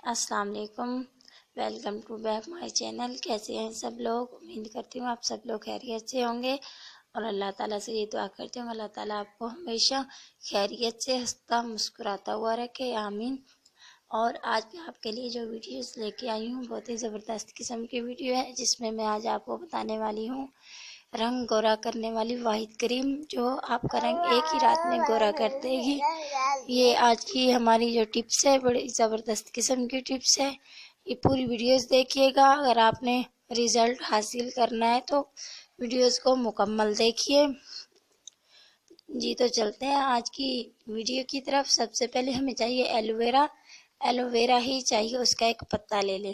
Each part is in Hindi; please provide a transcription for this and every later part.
अस्सलाम वालेकुम। Welcome to back my channel. कैसे हैं सब लोग? उम्मीद करती हूँ आप सब लोग खैरियत से होंगे और अल्लाह ताला से ये दुआ करती हूँ अल्लाह ताला आपको हमेशा खैरियत से हंसता मुस्कुराता हुआ रखे, आमीन। और आज मैं आपके लिए जो वीडियोस लेके आई हूँ बहुत ही ज़बरदस्त किस्म की वीडियो है, जिसमें मैं आज आपको बताने वाली हूँ रंग गोरा करने वाली वाहिद क्रीम, जो आपका रंग एक ही रात में गोरा कर देगी। ये आज की हमारी जो टिप्स है, बड़ी ज़बरदस्त किस्म की टिप्स है। ये पूरी वीडियोस देखिएगा। अगर आपने रिज़ल्ट हासिल करना है तो वीडियोस को मुकम्मल देखिए। जी तो चलते हैं आज की वीडियो की तरफ। सबसे पहले हमें चाहिए एलोवेरा। एलोवेरा ही चाहिए, उसका एक पत्ता ले लें।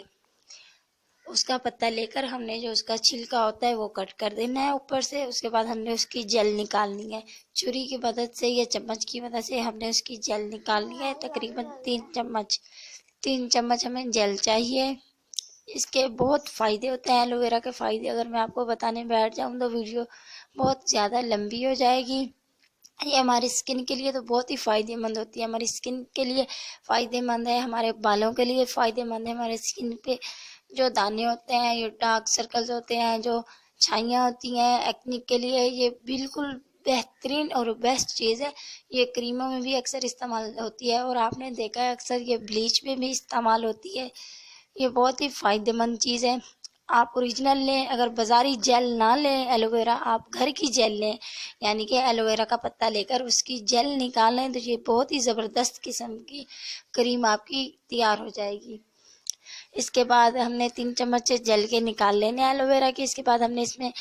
उसका पत्ता लेकर हमने जो उसका छिलका होता है वो कट कर देना है ऊपर से। उसके बाद हमने उसकी जेल निकालनी है। छुरी की मदद से या चम्मच की मदद से हमने उसकी जेल निकालनी है। तकरीबन 3 चम्मच हमें जेल चाहिए। इसके बहुत फ़ायदे होते हैं एलोवेरा के फ़ायदे। अगर मैं आपको बताने बैठ जाऊँ तो वीडियो बहुत ज़्यादा लंबी हो जाएगी। ये हमारी स्किन के लिए तो बहुत ही फ़ायदेमंद होती है। हमारी स्किन के लिए फ़ायदेमंद है, हमारे बालों के लिए फ़ायदेमंद है। हमारे स्किन पे जो दाने होते हैं, ये डार्क सर्कल्स होते हैं, जो छाइयाँ होती हैं, एक्ने के लिए ये बिल्कुल बेहतरीन और बेस्ट चीज़ है। ये क्रीमों में भी अक्सर इस्तेमाल होती है और आपने देखा है अक्सर ये ब्लीच में भी इस्तेमाल होती है। ये बहुत ही फ़ायदेमंद चीज़ है। आप ओरिजिनल लें, अगर बाज़ारी जेल ना लें एलोवेरा, आप घर की जेल लें, यानी कि एलोवेरा का पत्ता लेकर उसकी जेल निकाल लें, तो ये बहुत ही ज़बरदस्त किस्म की क्रीम आपकी तैयार हो जाएगी। इसके बाद हमने 3 चम्मच जेल के निकाल लेने हैं एलोवेरा के। इसके बाद हमने इसमें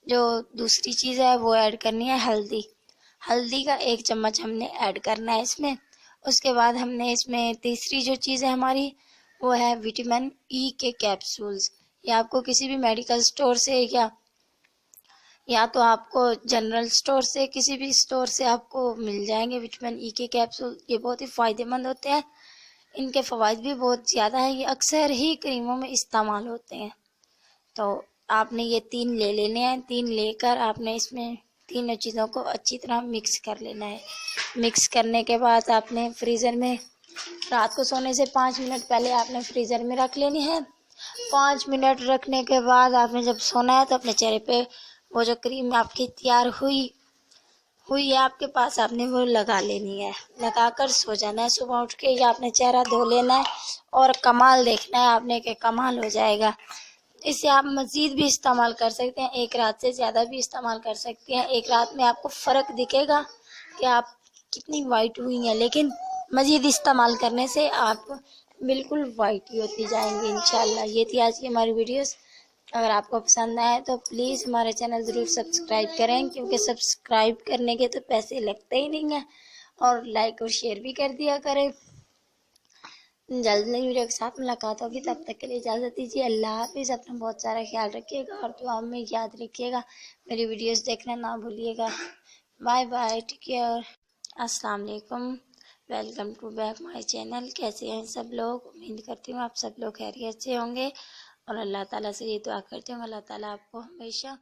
जो दूसरी चीज़ है वो ऐड करनी है हल्दी। हल्दी का 1 चम्मच हमने ऐड करना है इसमें। उसके बाद हमने इसमें तीसरी जो चीज़ है हमारी वो है विटामिन ई के कैप्सूल्स। ये आपको किसी भी मेडिकल स्टोर से या तो आपको जनरल स्टोर से, किसी भी स्टोर से आपको मिल जाएंगे विटामिन ई के कैप्सूल। ये बहुत ही फ़ायदेमंद होते हैं। इनके फ़वाइद भी बहुत ज़्यादा हैं। ये अक्सर ही क्रीमों में इस्तेमाल होते हैं। तो आपने ये 3 ले लेने हैं। 3 लेकर आपने इसमें तीनों चीज़ों को अच्छी तरह मिक्स कर लेना है। मिक्स करने के बाद आपने फ्रीज़र में रात को सोने से 5 मिनट पहले आपने फ्रीज़र में रख लेनी है। 5 मिनट रखने के बाद आपने जब सोना है तो अपने चेहरे पे वो जो क्रीम आपकी तैयार हुई है आपके पास, आपने वो लगा लेनी है। लगाकर सो जाना है। सुबह उठ के या आपने चेहरा धो लेना है और कमाल देखना है आपने कि कमाल हो जाएगा। इसे आप मज़ीद भी इस्तेमाल कर सकते हैं, एक रात से ज़्यादा भी इस्तेमाल कर सकते हैं। एक रात में आपको फ़र्क दिखेगा कि आप कितनी वाइट हुई हैं, लेकिन मज़ीद इस्तेमाल करने से आप बिल्कुल वाइट ही होती जाएंगी इंशाल्लाह। ये थी आज की हमारी वीडियोस। अगर आपको पसंद आए तो प्लीज़ हमारे चैनल ज़रूर सब्सक्राइब करें, क्योंकि सब्सक्राइब करने के तो पैसे लगते ही नहीं हैं। और लाइक और शेयर भी कर दिया करें। जल्द नई वीडियो के साथ मुलाकात होगी, तब तक के लिए इजाज़त दीजिए। अल्लाह हाफिज़। अपना बहुत सारा ख्याल रखिएगा और दुआ में याद रखिएगा। मेरी वीडियोस देखना ना भूलिएगा। Bye bye, take care. अस्सलाम वालेकुम। Welcome to back my channel. कैसे हैं सब लोग? उम्मीद करती हूँ आप सब लोग खैरियत से होंगे और अल्लाह ताला से ये दुआ करती हूँ अल्लाह ताला आपको हमेशा